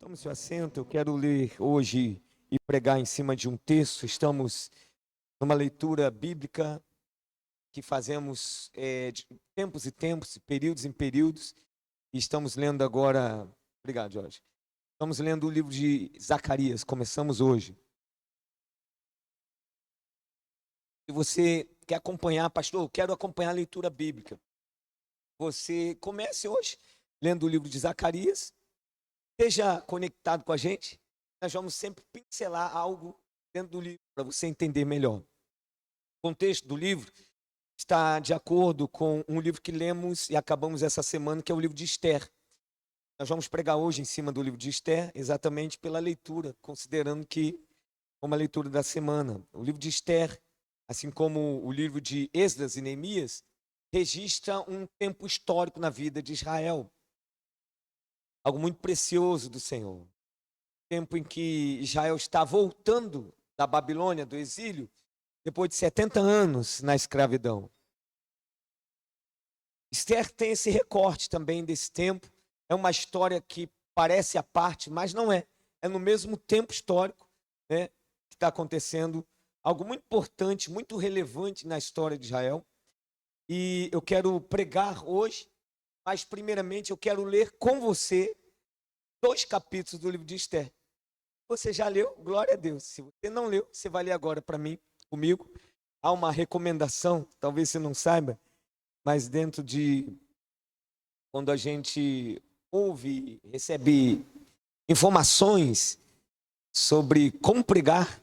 Tome seu assento, eu quero ler hoje e pregar em cima de um texto. Estamos numa leitura bíblica que fazemos de tempos e tempos, períodos em períodos. E estamos lendo agora, obrigado, Jorge. Estamos lendo o livro de Zacarias, começamos hoje. Se você quer acompanhar, pastor, eu quero acompanhar a leitura bíblica. Você comece hoje lendo o livro de Zacarias. Esteja conectado com a gente. Nós vamos sempre pincelar algo dentro do livro para você entender melhor. O contexto do livro está de acordo com um livro que lemos e acabamos essa semana, que é o livro de Esther. Nós vamos pregar hoje em cima do livro de Esther, exatamente pela leitura, considerando que é uma leitura da semana. O livro de Esther, assim como o livro de Esdras e Neemias, registra um tempo histórico na vida de Israel. Algo muito precioso do Senhor. Tempo em que Israel está voltando da Babilônia, do exílio, depois de 70 anos na escravidão. Esther tem esse recorte também desse tempo. É uma história que parece à parte, mas não é. É no mesmo tempo histórico, né, que está acontecendo algo muito importante, muito relevante na história de Israel. E eu quero pregar hoje, mas primeiramente eu quero ler com você 2 capítulos do livro de Esther. Você já leu? Glória a Deus. Se você não leu, você vai ler agora para mim, comigo. Há uma recomendação, talvez você não saiba, mas dentro de quando a gente ouve, recebe informações sobre como pregar,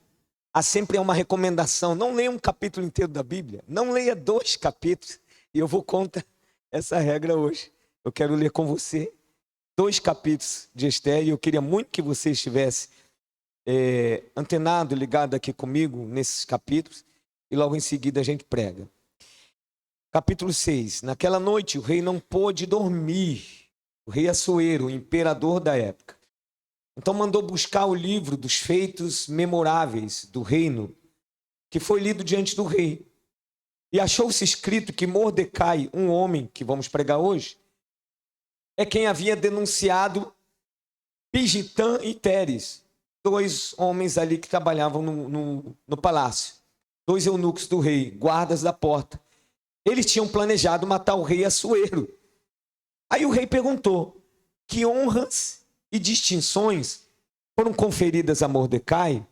há sempre uma recomendação. Não leia um capítulo inteiro da Bíblia, não leia 2 capítulos. E eu vou contra essa regra hoje. Eu quero ler com você 2 capítulos de Esther, e eu queria muito que você estivesse antenado, ligado aqui comigo nesses capítulos, e logo em seguida a gente prega. Capítulo 6. Naquela noite o rei não pôde dormir, o rei Assuero, o imperador da época. Então mandou buscar o livro dos feitos memoráveis do reino, que foi lido diante do rei. E achou-se escrito que Mordecai, um homem que vamos pregar hoje, é quem havia denunciado Bigitã e Teres, 2 homens ali que trabalhavam no palácio, 2 eunucos do rei, guardas da porta. Eles tinham planejado matar o rei Assuero. Aí o rei perguntou: que honras e distinções foram conferidas a Mordecai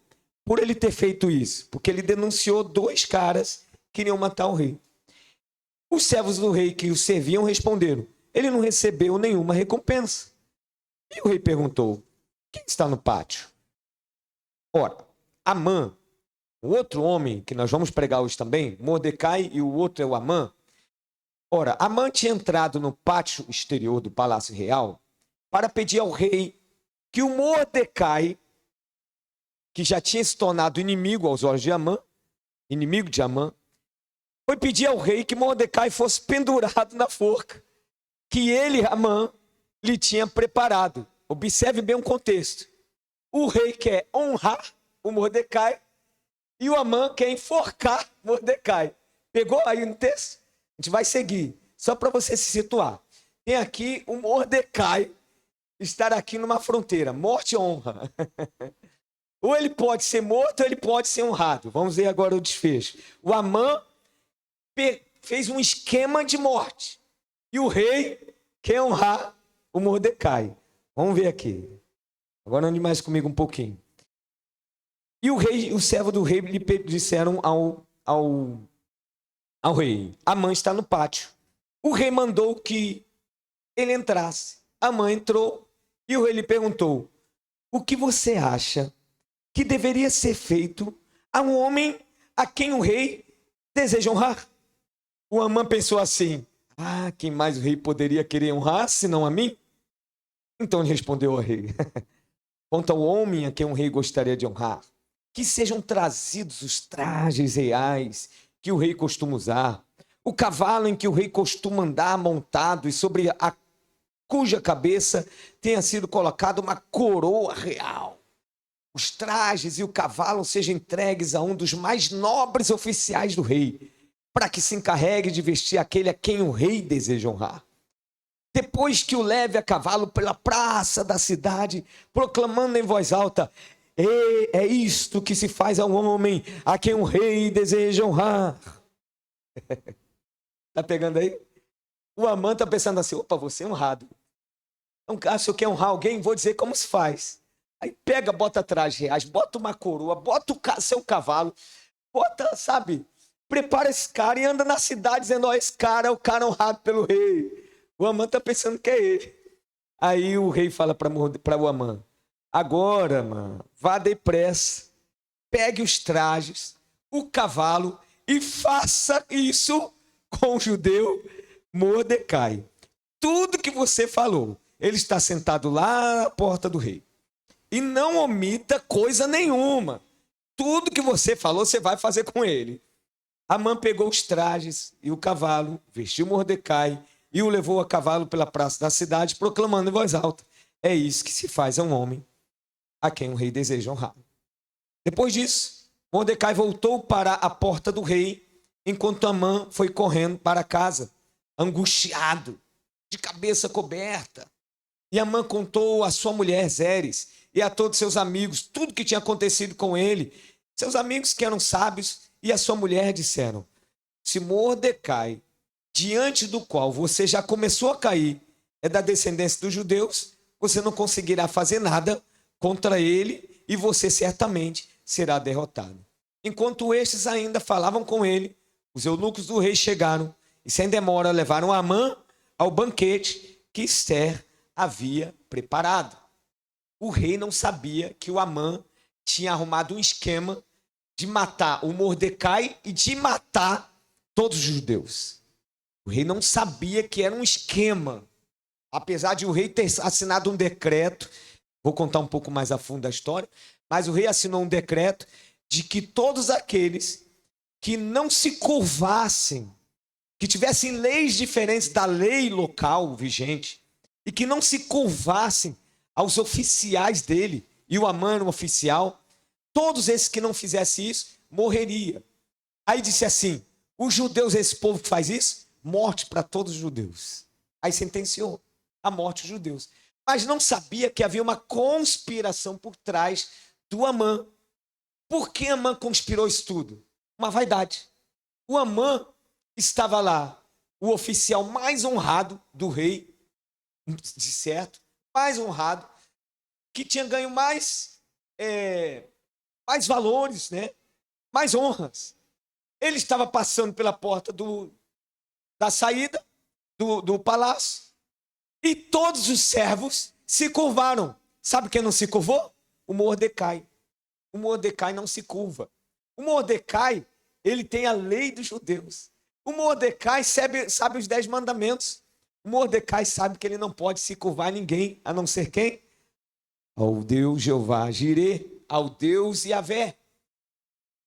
por ele ter feito isso? Porque ele denunciou 2 caras que queriam matar o rei. Os servos do rei que o serviam responderam: ele não recebeu nenhuma recompensa. E o rei perguntou: quem está no pátio? Ora, Amã, o outro homem que nós vamos pregar hoje também, Mordecai e o outro é o Amã. Ora, Amã tinha entrado no pátio exterior do palácio real para pedir ao rei que o Mordecai, que já tinha se tornado inimigo aos olhos de Amã, inimigo de Amã, foi pedir ao rei que Mordecai fosse pendurado na forca que ele, Amã, lhe tinha preparado. Observe bem o contexto. O rei quer honrar o Mordecai e o Amã quer enforcar Mordecai. Pegou aí no texto? A gente vai seguir, só para você se situar. Tem aqui o Mordecai estar aqui numa fronteira, morte e honra. Ou ele pode ser morto ou ele pode ser honrado. Vamos ver agora o desfecho. O Amã fez um esquema de morte e o rei quer honrar o Mordecai. Vamos ver aqui. Agora ande mais comigo um pouquinho. E o rei, o servo do rei, lhe disseram ao rei: Amã está no pátio. O rei mandou que ele entrasse. Amã entrou e o rei lhe perguntou: o que você acha que deveria ser feito a um homem a quem o rei deseja honrar? O Amã pensou assim: quem mais o rei poderia querer honrar, senão a mim? Então ele respondeu ao rei: quanto ao homem a quem o rei gostaria de honrar, que sejam trazidos os trajes reais que o rei costuma usar, o cavalo em que o rei costuma andar montado e sobre a cuja cabeça tenha sido colocada uma coroa real. Os trajes e o cavalo sejam entregues a um dos mais nobres oficiais do rei, para que se encarregue de vestir aquele a quem o rei deseja honrar. depois que o leve a cavalo pela praça da cidade, proclamando em voz alta: é isto que se faz ao homem a quem o rei deseja honrar. Tá pegando aí? O Amã está pensando assim: opa, você é honrado. Então, se eu quero honrar alguém, vou dizer como se faz. Aí pega, bota R$3, bota uma coroa, bota seu cavalo, bota, sabe? Prepara esse cara e anda na cidade dizendo: ó, esse cara é o cara honrado pelo rei. O Amã está pensando que é ele. Aí o rei fala para o Amã: agora, mano, vá depressa, pegue os trajes, o cavalo e faça isso com o judeu Mordecai. Tudo que você falou, ele está sentado lá na porta do rei. E não omita coisa nenhuma. Tudo que você falou, você vai fazer com ele. Amã pegou os trajes e o cavalo, vestiu Mordecai e o levou a cavalo pela praça da cidade, proclamando em voz alta: é isso que se faz a um homem a quem o rei deseja honrar. Depois disso, Mordecai voltou para a porta do rei, enquanto Amã foi correndo para casa, angustiado, de cabeça coberta. E Amã contou à sua mulher Zeres e a todos seus amigos tudo que tinha acontecido com ele. Seus amigos, que eram sábios, e a sua mulher disseram: se Mordecai, diante do qual você já começou a cair, é da descendência dos judeus, você não conseguirá fazer nada contra ele e você certamente será derrotado. Enquanto estes ainda falavam com ele, os eunucos do rei chegaram e sem demora levaram Amã ao banquete que Ester havia preparado. O rei não sabia que o Amã tinha arrumado um esquema de matar o Mordecai e de matar todos os judeus. O rei não sabia que era um esquema. Apesar de o rei ter assinado um decreto, vou contar um pouco mais a fundo da história, mas o rei assinou um decreto de que todos aqueles que não se curvassem, que tivessem leis diferentes da lei local vigente, e que não se curvassem aos oficiais dele, e o Amã era um oficial, todos esses que não fizessem isso, morreria. Aí disse assim: os judeus, esse povo que faz isso, morte para todos os judeus. Aí sentenciou a morte dos judeus. Mas não sabia que havia uma conspiração por trás do Amã. Por que Amã conspirou isso tudo? Uma vaidade. O Amã estava lá, o oficial mais honrado do rei, de certo, mais honrado, que tinha ganho mais valores, né? Mais honras. Ele estava passando pela porta da saída do palácio e todos os servos se curvaram. Sabe quem não se curvou? O Mordecai. O Mordecai não se curva. O Mordecai, ele tem a lei dos judeus. O Mordecai sabe os 10 mandamentos. O Mordecai sabe que ele não pode se curvar a ninguém, a não ser quem? Ao Deus Jeová Jirê, ao Deus Yahvé.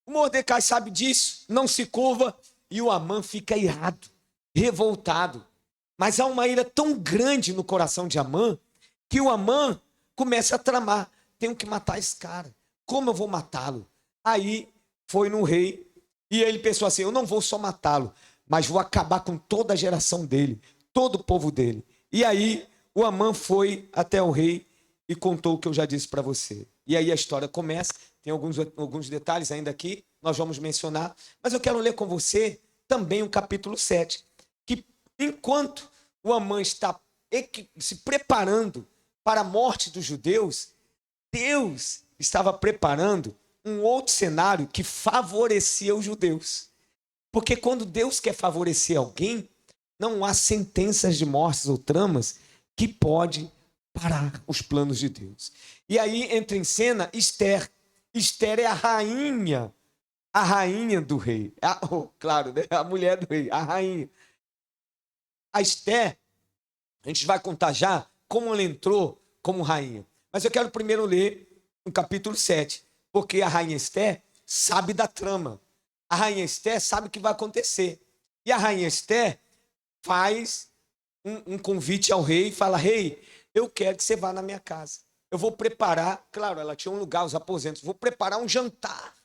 O Mordecai sabe disso, não se curva, e o Amã fica irado, revoltado. Mas há uma ira tão grande no coração de Amã, que o Amã começa a tramar: tenho que matar esse cara, como eu vou matá-lo? Aí foi no rei, e ele pensou assim: eu não vou só matá-lo, mas vou acabar com toda a geração dele, todo o povo dele. E aí o Amã foi até o rei e contou o que eu já disse para você. E aí a história começa, tem alguns detalhes ainda aqui, nós vamos mencionar, mas eu quero ler com você também o capítulo 7, que enquanto o Amã está se preparando para a morte dos judeus, Deus estava preparando um outro cenário que favorecia os judeus. Porque quando Deus quer favorecer alguém, não há sentenças de mortes ou tramas que pode parar os planos de Deus. E aí entra em cena Ester. Ester é a rainha do rei. Claro, né? A mulher do rei, a rainha. A Ester, a gente vai contar já como ela entrou como rainha. Mas eu quero primeiro ler o capítulo 7, porque a rainha Ester sabe da trama. A rainha Ester sabe o que vai acontecer. E a rainha Ester faz um convite ao rei e fala: rei, eu quero que você vá na minha casa. Eu vou preparar, claro, ela tinha um lugar, os aposentos, vou preparar um jantar,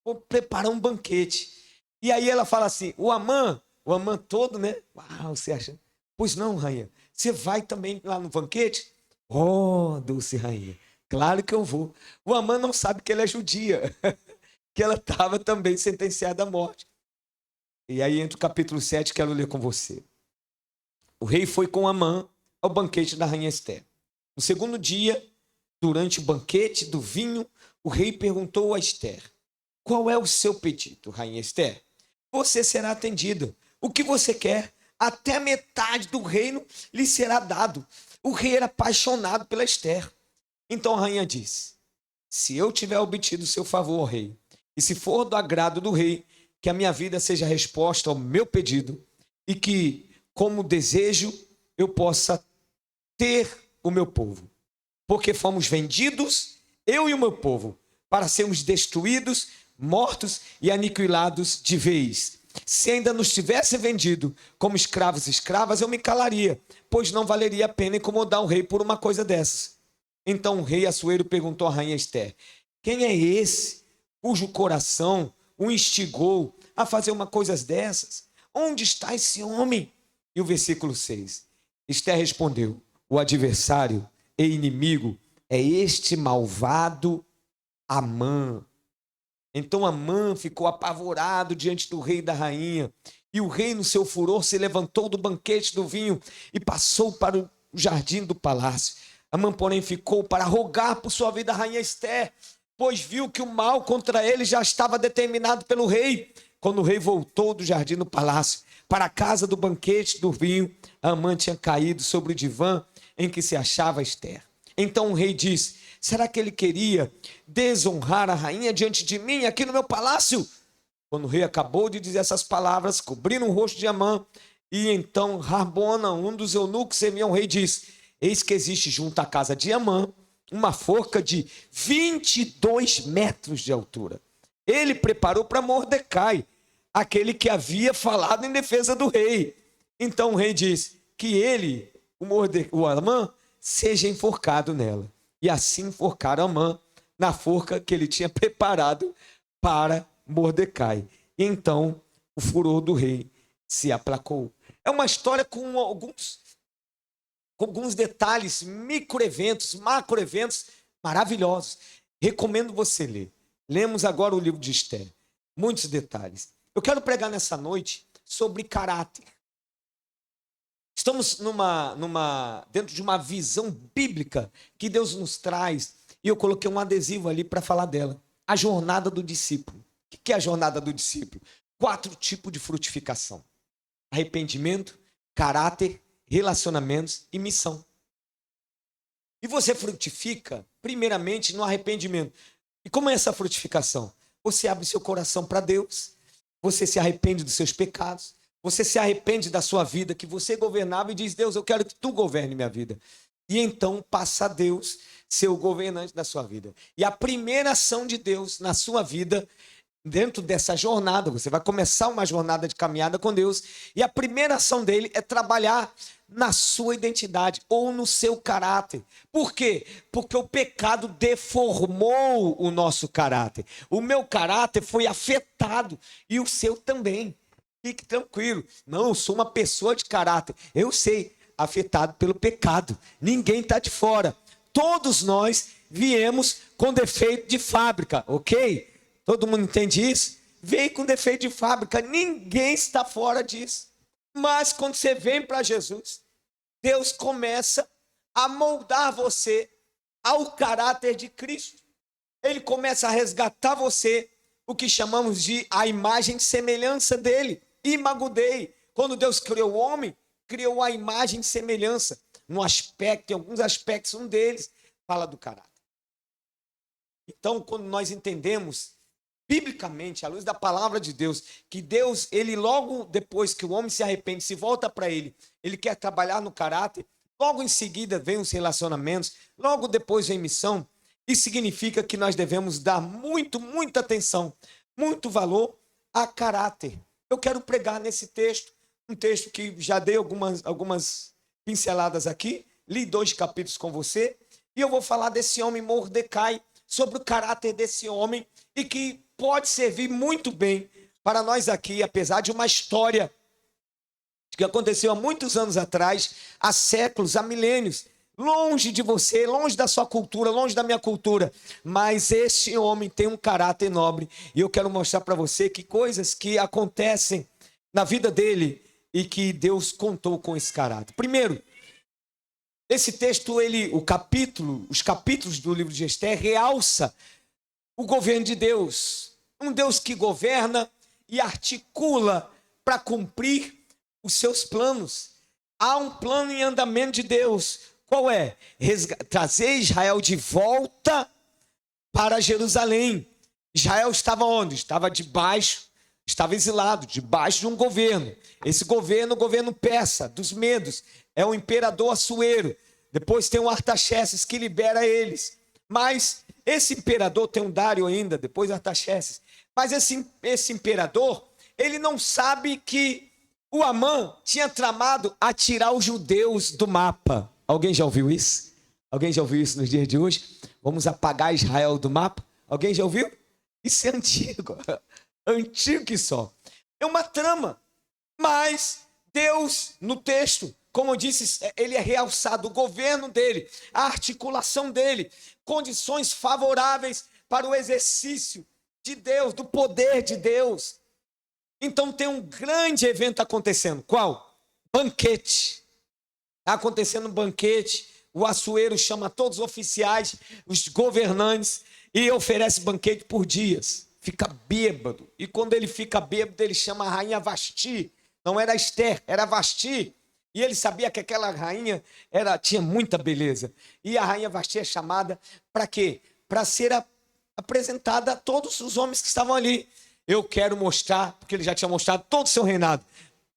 vou preparar um banquete. E aí ela fala assim: o Amã todo, né? Uau, você acha? Pois não, rainha, você vai também lá no banquete? Oh, Dulce Rainha, claro que eu vou. O Amã não sabe que ela é judia, que ela estava também sentenciada à morte. E aí entra o capítulo 7, quero ler com você. O rei foi com Amã ao banquete da rainha Ester. No segundo dia, durante o banquete do vinho, o rei perguntou a Ester: qual é o seu pedido, rainha Ester? Você será atendida. O que você quer? Até metade do reino lhe será dado. O rei era apaixonado pela Ester. Então a rainha disse: se eu tiver obtido o seu favor, rei, e se for do agrado do rei, que a minha vida seja resposta ao meu pedido, e que, como desejo, eu possa ter o meu povo. Porque fomos vendidos, eu e o meu povo, para sermos destruídos, mortos e aniquilados de vez. Se ainda nos tivesse vendido como escravos e escravas, eu me calaria, pois não valeria a pena incomodar o rei por uma coisa dessas. Então o rei Assuero perguntou à rainha Ester: quem é esse cujo coração o instigou a fazer uma coisa dessas? Onde está esse homem? E o versículo 6. Ester respondeu: o adversário e inimigo é este malvado Amã. Então Amã ficou apavorado diante do rei e da rainha. E o rei, no seu furor, se levantou do banquete do vinho e passou para o jardim do palácio. Amã, porém, ficou para rogar por sua vida a rainha Ester, pois viu que o mal contra ele já estava determinado pelo rei. Quando o rei voltou do jardim do palácio para a casa do banquete do vinho, Amã tinha caído sobre o divã em que se achava Ester. Então o rei disse: será que ele queria desonrar a rainha diante de mim aqui no meu palácio? Quando o rei acabou de dizer essas palavras, cobriram o rosto de Amã, e então Harbona, um dos eunucos, serviam ao rei, disse: eis que existe junto à casa de Amã uma forca de 22 metros de altura. Ele preparou para Mordecai, aquele que havia falado em defesa do rei. Então o rei disse que ele, o Amã, seja enforcado nela. E assim enforcaram Amã na forca que ele tinha preparado para Mordecai. E então o furor do rei se aplacou. É uma história com alguns detalhes, microeventos, macroeventos maravilhosos. Recomendo você ler. Lemos agora o livro de Ester. Muitos detalhes. Eu quero pregar nessa noite sobre caráter. Estamos dentro de uma visão bíblica que Deus nos traz, e eu coloquei um adesivo ali para falar dela. A jornada do discípulo. O que é a jornada do discípulo? 4 tipos de frutificação: arrependimento, caráter, relacionamentos e missão. E você frutifica, primeiramente, no arrependimento. E como é essa frutificação? Você abre seu coração para Deus, você se arrepende dos seus pecados, você se arrepende da sua vida que você governava e diz: Deus, eu quero que tu governe minha vida. E então passa a Deus ser o governante da sua vida. E a primeira ação de Deus na sua vida, dentro dessa jornada, você vai começar uma jornada de caminhada com Deus, e a primeira ação dele é trabalhar na sua identidade ou no seu caráter. Por quê? Porque o pecado deformou o nosso caráter. O meu caráter foi afetado e o seu também. Fique tranquilo. Não, eu sou uma pessoa de caráter. Eu sei, afetado pelo pecado. Ninguém está de fora. Todos nós viemos com defeito de fábrica, ok? Todo mundo entende isso? Veio com defeito de fábrica. Ninguém está fora disso. Mas quando você vem para Jesus, Deus começa a moldar você ao caráter de Cristo. Ele começa a resgatar você, o que chamamos de a imagem e semelhança dele. Imago Dei. Quando Deus criou o homem, criou a imagem e semelhança. No aspecto, em alguns aspectos, um deles fala do caráter. Então, quando nós entendemos biblicamente, à luz da palavra de Deus, que Deus, ele logo depois que o homem se arrepende, se volta para ele quer trabalhar no caráter, logo em seguida vem os relacionamentos, logo depois vem missão. Isso significa que nós devemos dar muita atenção, muito valor a caráter. Eu quero pregar nesse texto, um texto que já dei algumas pinceladas aqui, li 2 capítulos com você, e eu vou falar desse homem Mordecai, sobre o caráter desse homem, e que pode servir muito bem para nós aqui, apesar de uma história que aconteceu há muitos anos atrás, há séculos, há milênios, longe de você, longe da sua cultura, longe da minha cultura, mas esse homem tem um caráter nobre, e eu quero mostrar para você que coisas que acontecem na vida dele e que Deus contou com esse caráter. Primeiro, esse texto, os capítulos do livro de Esther realça o governo de Deus, um Deus que governa e articula para cumprir os seus planos. Há um plano em andamento de Deus. Qual é? Trazer Israel de volta para Jerusalém. Israel estava onde? Estava exilado, debaixo de um governo. Esse governo, o governo persa, dos medos, é o imperador Assuero. Depois tem o Artaxerxes que libera eles. Mas esse imperador, tem um Dário ainda, depois Artaxerxes. Mas esse imperador, ele não sabe que o Amã tinha tramado a tirar os judeus do mapa. Alguém já ouviu isso? Alguém já ouviu isso nos dias de hoje? Vamos apagar Israel do mapa? Alguém já ouviu? Isso é antigo. Antigo que só. É uma trama. Mas Deus, no texto, como eu disse, ele é realçado, o governo dele, a articulação dele, condições favoráveis para o exercício de Deus, do poder de Deus. Então tem um grande evento acontecendo. Qual? Banquete. Está acontecendo um banquete. O Assuero chama todos os oficiais, os governantes, e oferece banquete por dias. Fica bêbado. E quando ele fica bêbado, ele chama a rainha Vasti. Não era Esther, era Vasti. E ele sabia que aquela rainha tinha muita beleza. E a rainha Vasti é chamada para quê? Para ser apresentada a todos os homens que estavam ali. Eu quero mostrar, porque ele já tinha mostrado todo o seu reinado,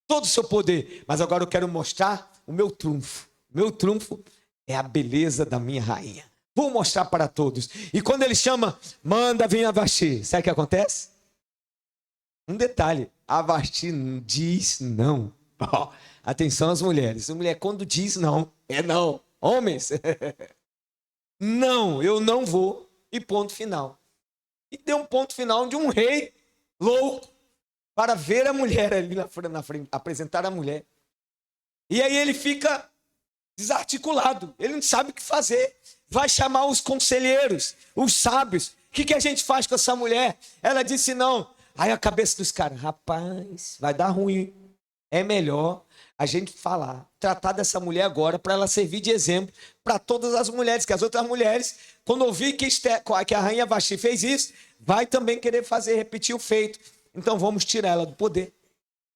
todo o seu poder. Mas agora eu quero mostrar o meu trunfo. Meu trunfo é a beleza da minha rainha. Vou mostrar para todos. E quando ele chama, manda vir a Vasti. Sabe o que acontece? Um detalhe, a Vasti diz não. Oh, atenção às mulheres. A mulher quando diz não, é não. Homens, não, eu não vou. E ponto final. E deu um ponto final de um rei louco para ver a mulher ali na frente, apresentar a mulher. E aí ele fica desarticulado. Ele não sabe o que fazer. Vai chamar os conselheiros, os sábios. O que a gente faz com essa mulher? Ela disse não. Aí a cabeça dos caras, rapaz, vai dar ruim. É melhor a gente tratar dessa mulher agora para ela servir de exemplo para todas as mulheres, que as outras mulheres, quando ouvir que a rainha Vasti fez isso, vai também querer repetir o feito. Então vamos tirar ela do poder.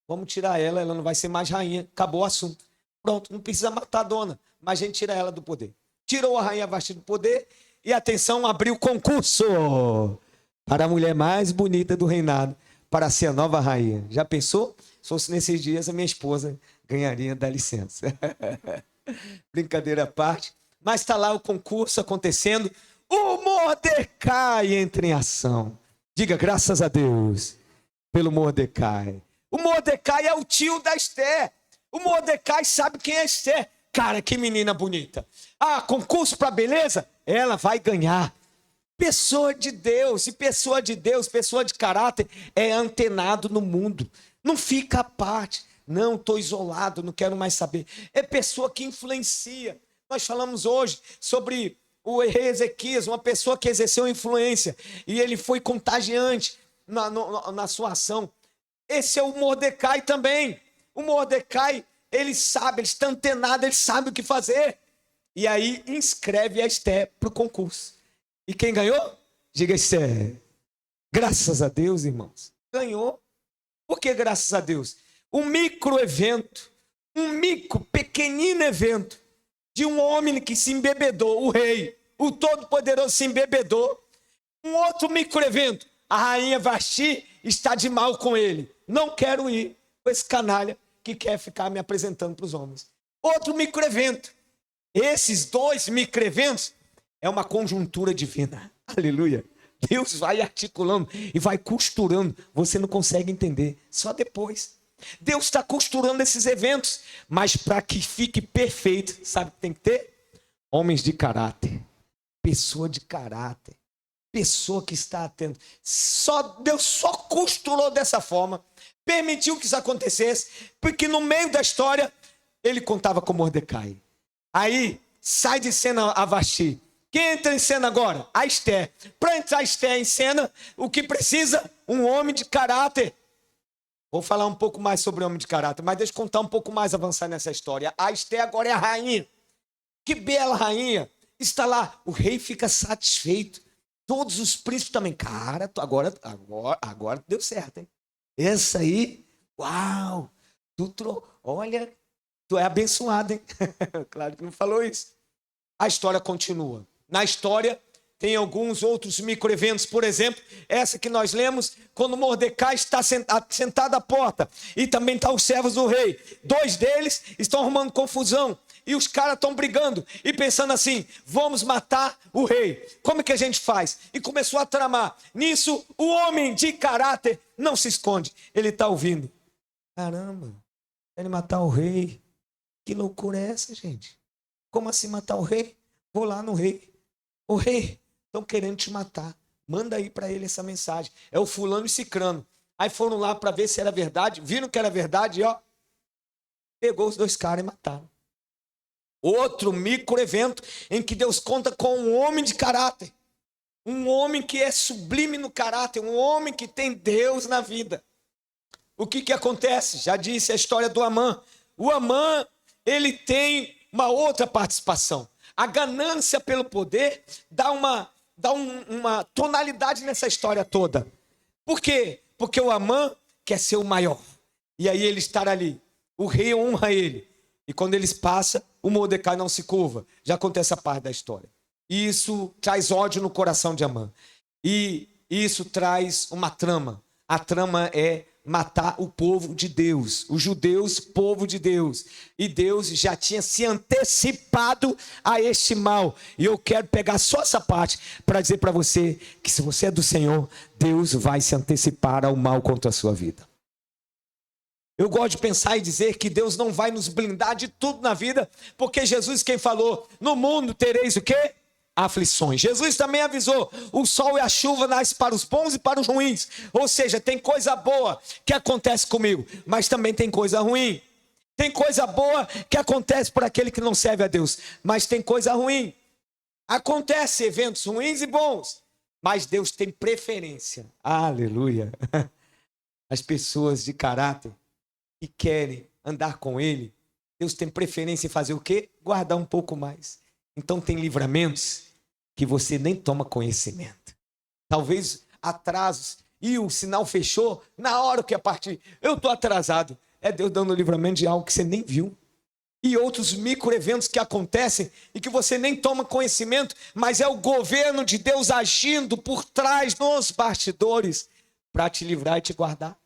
Vamos tirar ela não vai ser mais rainha. Acabou o assunto. Pronto, não precisa matar a dona, mas a gente tira ela do poder. Tirou a rainha Vasti do poder e, atenção, abriu concurso para a mulher mais bonita do reinado, para ser a nova rainha. Já pensou? Se fosse nesses dias, a minha esposa ganharia da licença. Brincadeira à parte. Mas está lá o concurso acontecendo. O Mordecai entra em ação. Diga graças a Deus pelo Mordecai. O Mordecai é o tio da Esther. O Mordecai sabe quem é Esther. Cara, que menina bonita. Ah, concurso para beleza? Ela vai ganhar. Pessoa de Deus, e pessoa de Deus, pessoa de caráter, é antenado no mundo. Não fica à parte. Não, estou isolado, não quero mais saber. É pessoa que influencia. Nós falamos hoje sobre o rei Ezequias, uma pessoa que exerceu influência, e ele foi contagiante na sua ação. Esse é o Mordecai também. O Mordecai, ele sabe, ele está antenado, ele sabe o que fazer. E aí inscreve a Esther para o concurso. E quem ganhou? Diga Esther. Graças a Deus, irmãos. Ganhou. Por que graças a Deus? Um microevento, pequenino evento de um homem que se embebedou, o rei, o todo-poderoso se embebedou. Um outro microevento, a rainha Vasti está de mal com ele. Não quero ir com esse canalha que quer ficar me apresentando para os homens. Outro microevento. Esses dois microeventos é uma conjuntura divina. Aleluia. Deus vai articulando e vai costurando. Você não consegue entender, só depois. Deus está costurando esses eventos, mas para que fique perfeito, sabe o que tem que ter? Homens de caráter, pessoa de caráter, pessoa que está atenta. Deus só costurou dessa forma, permitiu que isso acontecesse, porque no meio da história ele contava com Mordecai. Aí sai de cena a Vasti. Quem entra em cena agora? A Esther. Para entrar a Esther em cena, o que precisa? Um homem de caráter. Vou falar um pouco mais sobre o homem de caráter, mas deixa eu contar um pouco mais, avançar nessa história. A Esther agora é a rainha. Que bela rainha. Está lá, o rei fica satisfeito. Todos os príncipes também. Cara, agora deu certo, hein? Essa aí, uau! Olha, tu é abençoado, hein? Claro que não falou isso. A história continua. Na história tem alguns outros microeventos, por exemplo, essa que nós lemos, quando Mordecai está sentado à porta, e também estão os servos do rei. 2 deles estão arrumando confusão, e os caras estão brigando, e pensando assim, vamos matar o rei. Como é que a gente faz? E começou a tramar. Nisso, o homem de caráter não se esconde, ele está ouvindo. Caramba, querem matar o rei. Que loucura é essa, gente? Como assim matar o rei? Vou lá no rei. O rei, estão querendo te matar. Manda aí para ele essa mensagem. É o fulano e cicrano. Aí foram lá para ver se era verdade. Viram que era verdade e ó, pegou os 2 caras e mataram. Outro microevento em que Deus conta com um homem de caráter. Um homem que é sublime no caráter. Um homem que tem Deus na vida. O que acontece? Já disse a história do Amã. O Amã, ele tem uma outra participação. A ganância pelo poder dá uma tonalidade nessa história toda. Por quê? Porque o Amã quer ser o maior. E aí ele está ali. O rei honra ele. E quando eles passam, o Mordecai não se curva. Já conta essa parte da história. E isso traz ódio no coração de Amã. E isso traz uma trama. A trama é matar o povo de Deus, os judeus, povo de Deus. E Deus já tinha se antecipado a este mal. E eu quero pegar só essa parte para dizer para você que se você é do Senhor, Deus vai se antecipar ao mal contra a sua vida. Eu gosto de pensar e dizer que Deus não vai nos blindar de tudo na vida, porque Jesus quem falou, no mundo tereis o quê? Aflições. Jesus também avisou, o sol e a chuva nascem para os bons e para os ruins. Ou seja, tem coisa boa que acontece comigo, mas também tem coisa ruim. Tem coisa boa que acontece para aquele que não serve a Deus, mas tem coisa ruim. Acontece eventos ruins e bons, mas Deus tem preferência. Aleluia. As pessoas de caráter que querem andar com Ele, Deus tem preferência em fazer o quê? Guardar um pouco mais. Então tem livramentos que você nem toma conhecimento. Talvez atrasos e o sinal fechou na hora que ia partir. Eu estou atrasado. É Deus dando livramento de algo que você nem viu. E outros microeventos que acontecem e que você nem toma conhecimento, mas é o governo de Deus agindo por trás nos bastidores para te livrar e te guardar.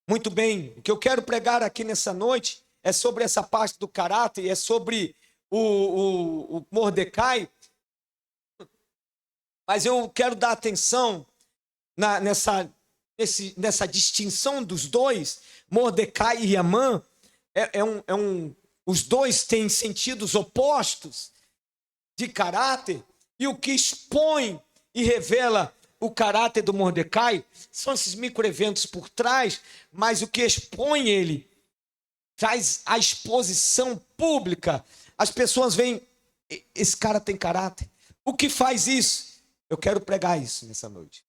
Muito bem, o que eu quero pregar aqui nessa noite é sobre essa parte do caráter, é sobre o Mordecai. Mas eu quero dar atenção nessa distinção dos dois, Mordecai e Amã. Os dois têm sentidos opostos de caráter, e o que expõe e revela o caráter do Mordecai são esses microeventos por trás, mas o que expõe ele traz a exposição pública. As pessoas veem, esse cara tem caráter. O que faz isso? Eu quero pregar isso nessa noite.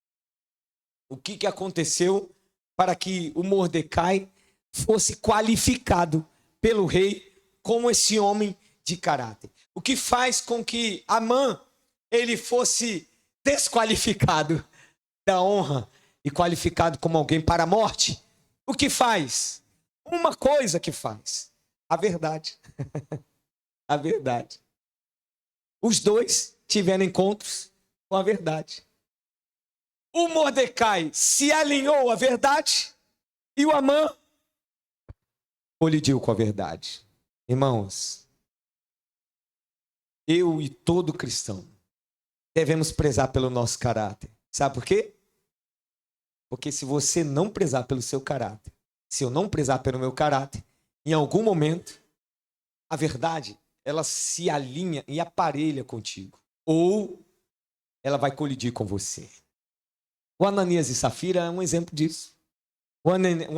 O que aconteceu para que o Mordecai fosse qualificado pelo rei como esse homem de caráter? O que faz com que Amã ele fosse desqualificado da honra e qualificado como alguém para a morte? O que faz? Uma coisa que faz: a verdade. A verdade. Os dois tiveram encontros com a verdade. O Mordecai se alinhou à verdade e o Amã colidiu com a verdade. Irmãos, eu e todo cristão devemos prezar pelo nosso caráter. Sabe por quê? Porque se você não prezar pelo seu caráter, se eu não prezar pelo meu caráter, em algum momento, a verdade, ela se alinha e aparelha contigo. Ou ela vai colidir com você. O Ananias e Safira é um exemplo disso. O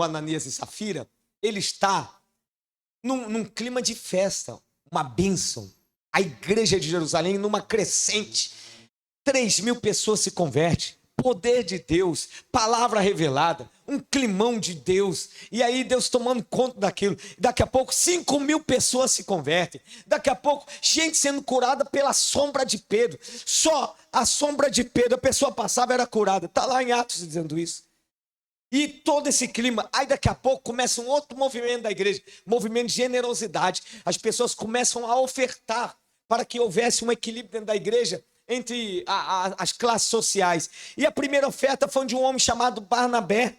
Ananias e Safira, ele está num clima de festa, uma bênção. A igreja de Jerusalém numa crescente. 3.000 pessoas se convertem. Poder de Deus, palavra revelada, um climão de Deus. E aí Deus tomando conta daquilo. Daqui a pouco 5.000 pessoas se convertem. Daqui a pouco gente sendo curada pela sombra de Pedro. Só a sombra de Pedro, a pessoa passava era curada. Está lá em Atos dizendo isso. E todo esse clima, aí daqui a pouco começa um outro movimento da igreja, movimento de generosidade. As pessoas começam a ofertar para que houvesse um equilíbrio dentro da igreja entre as classes sociais. E a primeira oferta foi de um homem chamado Barnabé,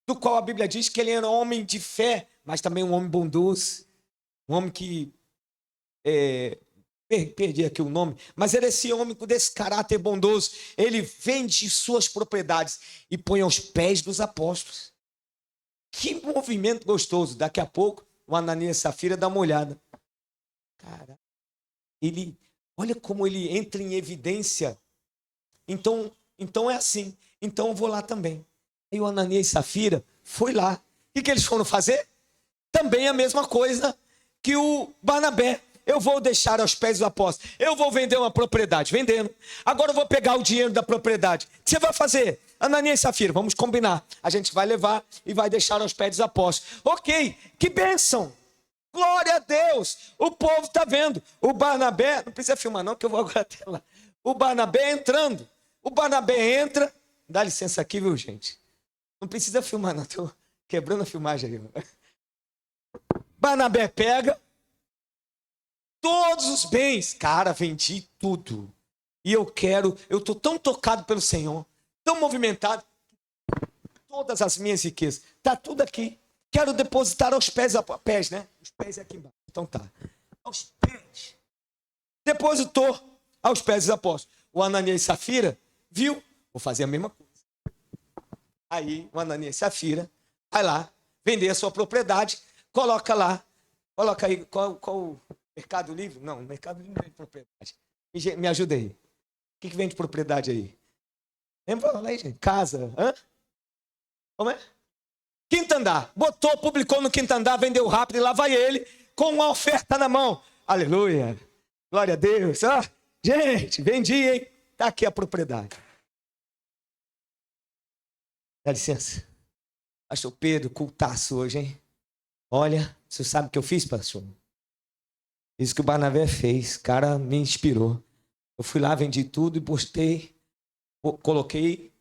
do qual a Bíblia diz que ele era um homem de fé, mas também um homem bondoso, um homem que... perdi aqui o nome, mas era esse homem desse caráter bondoso. Ele vende suas propriedades e põe aos pés dos apóstolos. Que movimento gostoso. Daqui a pouco, o Ananias e Safira dá uma olhada. Cara, olha como ele entra em evidência. Então é assim. Então eu vou lá também. E o Ananias e Safira foi lá. O que eles foram fazer? Também a mesma coisa que o Barnabé. Eu vou deixar aos pés dos apóstolos. Eu vou vender uma propriedade. Vendendo. Agora eu vou pegar o dinheiro da propriedade. O que você vai fazer? Ananias e Safira, vamos combinar. A gente vai levar e vai deixar aos pés dos apóstolos. Ok, que bênção. Glória a Deus. O povo está vendo. O Barnabé, não precisa filmar não, que eu vou agora até lá. O Barnabé entrando. O Barnabé entra. Dá licença aqui, viu, gente? Não precisa filmar não, estou quebrando a filmagem aí. Barnabé pega todos os bens. Cara, vendi tudo. E eu estou tão tocado pelo Senhor, tão movimentado. Todas as minhas riquezas, está tudo aqui. Quero depositar aos pés, né? Os pés é aqui embaixo. Então tá. Aos pés. Depositou aos pés dos apóstolos. O Ananias e Safira viu, vou fazer a mesma coisa. Aí o Ananias e Safira vai lá, vender a sua propriedade, coloca lá, coloca aí, qual o Mercado Livre? Não, Mercado Livre não vende propriedade. Me ajuda aí. O que vende propriedade aí? Lembra aí, gente? Casa, hã? Como é? Quinto andar. Botou, publicou no quinto andar, vendeu rápido e lá vai ele com uma oferta na mão. Aleluia. Glória a Deus. Ah, gente, vendi, hein? Está aqui a propriedade. Dá licença. Pastor Pedro, cultaço hoje, hein? Olha, você sabe o que eu fiz, pastor? Isso que o Barnabé fez. Cara, me inspirou. Eu fui lá, vendi tudo e postei, coloquei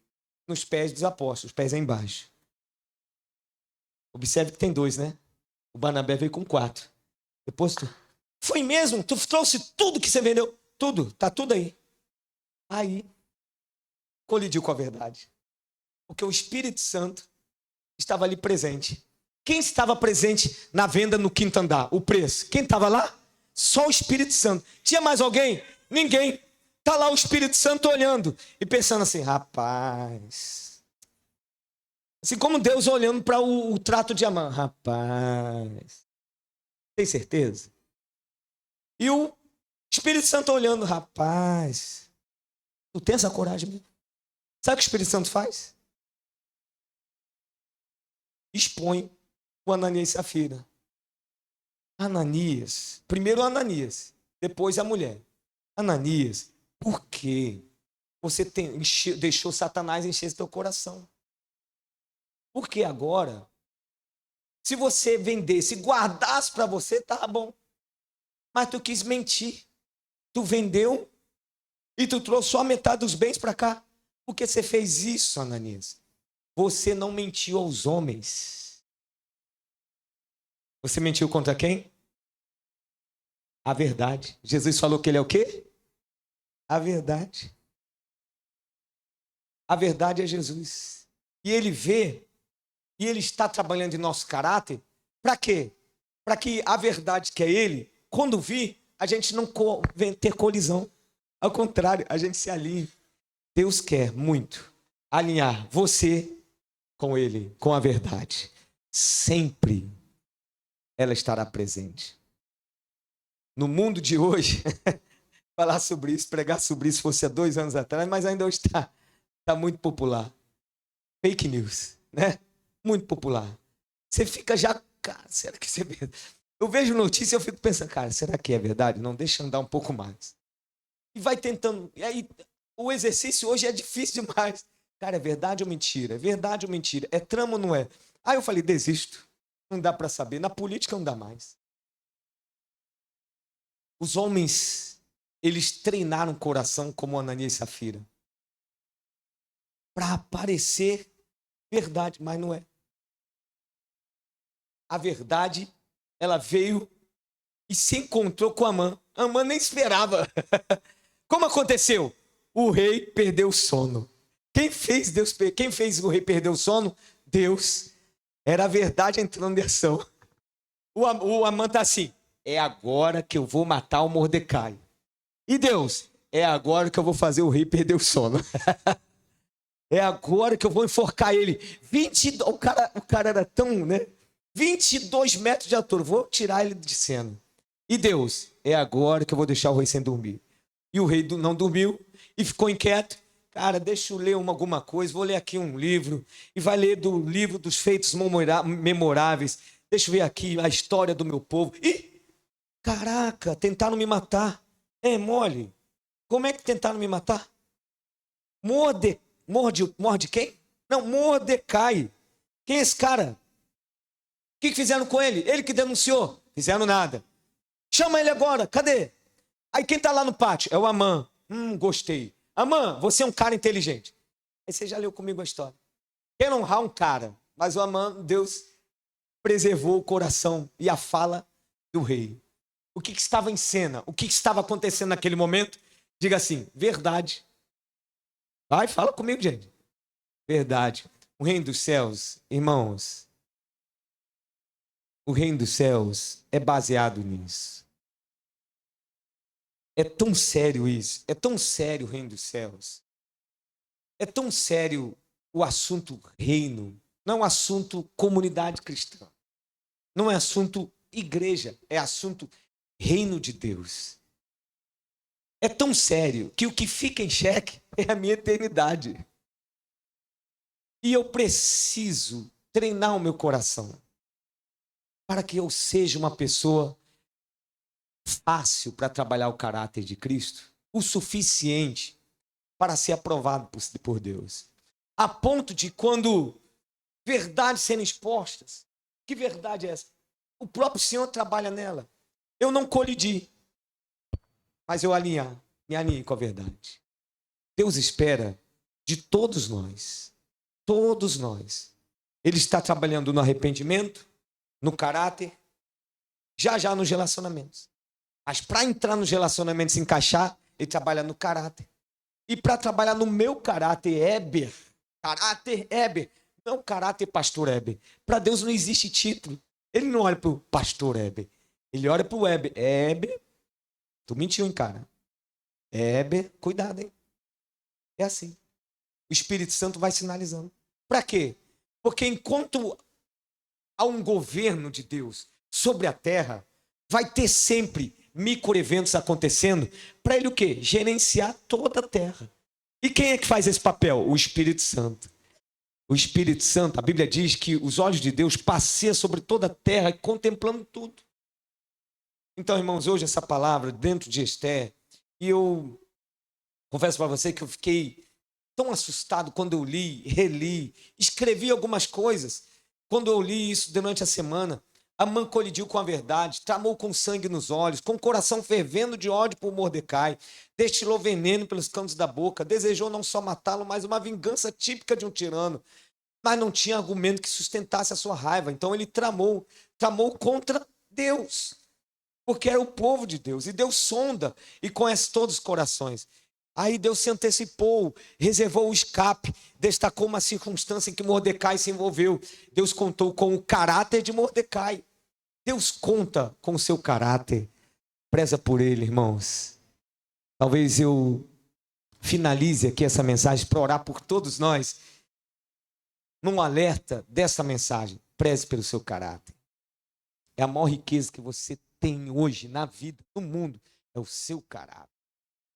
nos pés dos apóstolos, os pés aí embaixo. Observe que tem 2, né? O Barnabé veio com 4. Depois foi mesmo? Tu trouxe tudo que você vendeu? Tudo, tá tudo aí. Aí, colidiu com a verdade. Porque o Espírito Santo estava ali presente. Quem estava presente na venda no quinto andar? O preço. Quem estava lá? Só o Espírito Santo. Tinha mais alguém? Ninguém. Está lá o Espírito Santo olhando e pensando assim, rapaz. Assim como Deus olhando para o trato de Amã. Rapaz. Tem certeza? E o Espírito Santo olhando, rapaz. Tu tem essa coragem mesmo? Sabe o que o Espírito Santo faz? Expõe o Ananias e Safira. Ananias. Primeiro o Ananias. Depois a mulher. Ananias. Por quê? Você deixou Satanás encher seu coração. Porque agora, se você vendesse, guardasse para você, tá bom. Mas tu quis mentir. Tu vendeu e tu trouxe só a metade dos bens para cá. Por que você fez isso, Ananias? Você não mentiu aos homens. Você mentiu contra quem? A verdade. Jesus falou que ele é o quê? A verdade. A verdade é Jesus. E ele vê, e ele está trabalhando em nosso caráter, para quê? Para que a verdade que é ele, quando vir, a gente não ter colisão. Ao contrário, a gente se alinhe. Deus quer muito alinhar você com ele, com a verdade. Sempre ela estará presente. No mundo de hoje, falar sobre isso, pregar sobre isso, fosse há 2 anos atrás, mas ainda hoje está muito popular. Fake news, né? Muito popular. Você fica já, cara, será que isso é verdade? Eu vejo notícia e eu fico pensando, cara, será que é verdade? Não, deixa andar um pouco mais. E vai tentando. E aí, o exercício hoje é difícil demais. Cara, é verdade ou mentira? É verdade ou mentira? É trama ou não é? Aí eu falei, desisto. Não dá para saber. Na política não dá mais. Os homens, eles treinaram o coração como Ananias e Safira para parecer verdade, mas não é. A verdade, ela veio e se encontrou com Amã. Amã nem esperava. Como aconteceu? O rei perdeu o sono. Quem fez o rei perder o sono? Deus. Era a verdade entrando em ação. O Amã está assim, é agora que eu vou matar o Mordecai. E Deus, é agora que eu vou fazer o rei perder o sono. É agora que eu vou enforcar ele. O cara era tão, né? 22 metros de altura. Vou tirar ele de cena. E Deus, é agora que eu vou deixar o rei sem dormir. E o rei não dormiu e ficou inquieto. Cara, deixa eu ler alguma coisa. Vou ler aqui um livro. E vai ler do livro dos feitos memoráveis. Deixa eu ver aqui a história do meu povo. E, caraca, tentaram me matar. É mole. Como é que tentaram me matar? Morde quem? Não, Mordecai. Quem é esse cara? O que fizeram com ele? Ele que denunciou. Fizeram nada. Chama ele agora. Cadê? Aí quem tá lá no pátio? É o Amã. Gostei. Amã, você é um cara inteligente. Aí você já leu comigo a história. Quer honrar um cara, mas o Amã, Deus preservou o coração e a fala do rei. O que estava em cena? O que estava acontecendo naquele momento? Diga assim, verdade. Vai, fala comigo, gente. Verdade. O reino dos céus, irmãos, o reino dos céus é baseado nisso. É tão sério isso. É tão sério o reino dos céus. É tão sério o assunto reino. Não é um assunto comunidade cristã. Não é assunto igreja. É assunto reino de Deus. É tão sério que o que fica em xeque é a minha eternidade. E eu preciso treinar o meu coração para que eu seja uma pessoa fácil para trabalhar o caráter de Cristo, o suficiente para ser aprovado por Deus. A ponto de quando verdades serem expostas, que verdade é essa? O próprio Senhor trabalha nela. Eu não colidi, mas eu me alinhei com a verdade. Deus espera de todos nós. Todos nós. Ele está trabalhando no arrependimento, no caráter, já nos relacionamentos. Mas para entrar nos relacionamentos e se encaixar, ele trabalha no caráter. E para trabalhar no meu caráter Heber, não caráter pastor Heber. Para Deus não existe título. Ele não olha para o pastor Heber. Ele olha para o Heber. Heber, tu mentiu, hein, cara? Heber, cuidado, hein? É assim. O Espírito Santo vai sinalizando. Para quê? Porque enquanto há um governo de Deus sobre a terra, vai ter sempre microeventos acontecendo para ele o quê? Gerenciar toda a terra. E quem é que faz esse papel? O Espírito Santo. O Espírito Santo, a Bíblia diz que os olhos de Deus passeiam sobre toda a terra, contemplando tudo. Então, irmãos, hoje essa palavra dentro de Esther, e eu confesso para você que eu fiquei tão assustado quando eu li, reli, escrevi algumas coisas. Quando eu li isso durante a semana, Amã colidiu com a verdade, tramou com sangue nos olhos, com o coração fervendo de ódio por Mordecai, destilou veneno pelos cantos da boca, desejou não só matá-lo, mas uma vingança típica de um tirano. Mas não tinha argumento que sustentasse a sua raiva. Então ele tramou contra Deus, porque era o povo de Deus. E Deus sonda e conhece todos os corações. Aí Deus se antecipou, reservou o escape, destacou uma circunstância em que Mordecai se envolveu. Deus contou com o caráter de Mordecai. Deus conta com o seu caráter. Preza por ele, irmãos. Talvez eu finalize aqui essa mensagem para orar por todos nós. Num alerta dessa mensagem, preze pelo seu caráter. É a maior riqueza que você tem hoje na vida, no mundo, é o seu caráter.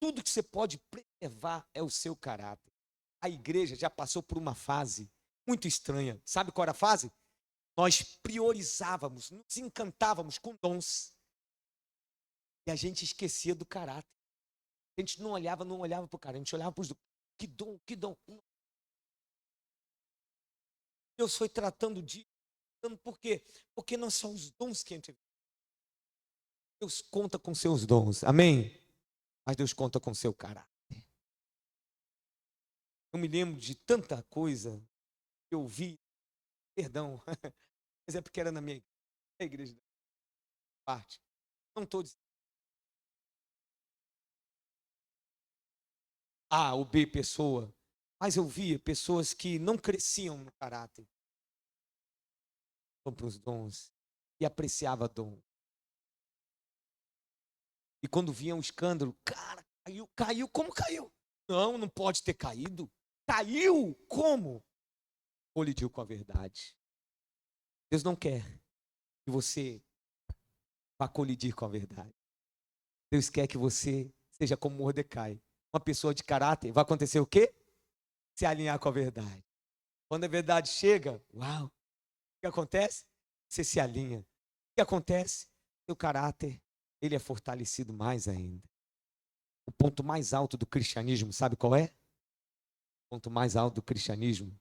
Tudo que você pode preservar é o seu caráter. A igreja já passou por uma fase muito estranha. Sabe qual era a fase? Nós priorizávamos, nos encantávamos com dons. E a gente esquecia do caráter. A gente não olhava para o cara, a gente olhava para os dons. Que dom, que dom. Deus foi tratando de... Por quê? Porque não são os dons que a gente... Deus conta com seus dons, amém? Mas Deus conta com seu caráter. Eu me lembro de tanta coisa que eu vi, perdão, mas é porque era na minha igreja, parte. Não estou dizendo A ou B pessoa, mas eu via pessoas que não cresciam no caráter, para os dons, e apreciava dom. E quando vinha um escândalo, cara, caiu, como caiu? Não, não pode ter caído. Caiu, como? Colidiu com a verdade. Deus não quer que você vá colidir com a verdade. Deus quer que você seja como Mordecai, uma pessoa de caráter. Vai acontecer o quê? Se alinhar com a verdade. Quando a verdade chega, uau, o que acontece? Você se alinha. O que acontece? Seu caráter, ele é fortalecido mais ainda. O ponto mais alto do cristianismo, sabe qual é? O ponto mais alto do cristianismo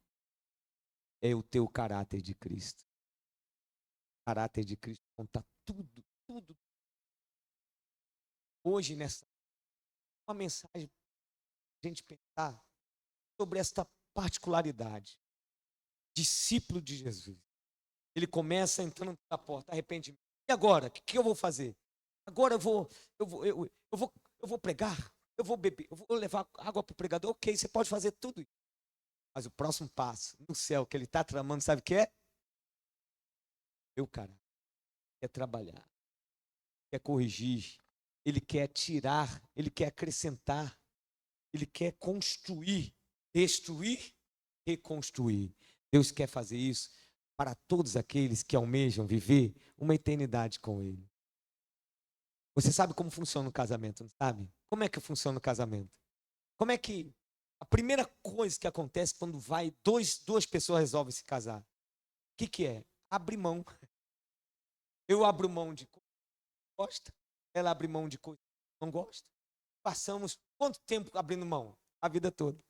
é o teu caráter de Cristo. O caráter de Cristo conta tudo, tudo. Hoje, nessa uma mensagem para a gente pensar sobre esta particularidade. Discípulo de Jesus. Ele começa entrando pela porta, arrependimento. E agora? O que eu vou fazer? Agora eu vou pregar, eu vou beber, eu vou levar água para o pregador. Ok, você pode fazer tudo isso. Mas o próximo passo no céu que ele está tramando, sabe o que é? Meu cara, quer trabalhar, quer corrigir, ele quer tirar, ele quer acrescentar, ele quer construir, destruir, reconstruir. Deus quer fazer isso para todos aqueles que almejam viver uma eternidade com Ele. Você sabe como funciona o casamento, não sabe? Como é que funciona o casamento? Como é que... A primeira coisa que acontece quando duas pessoas resolvem se casar, o que é? Abre mão. Eu abro mão de coisa que gosta, ela abre mão de coisa que não gosta. Passamos quanto tempo abrindo mão? A vida toda.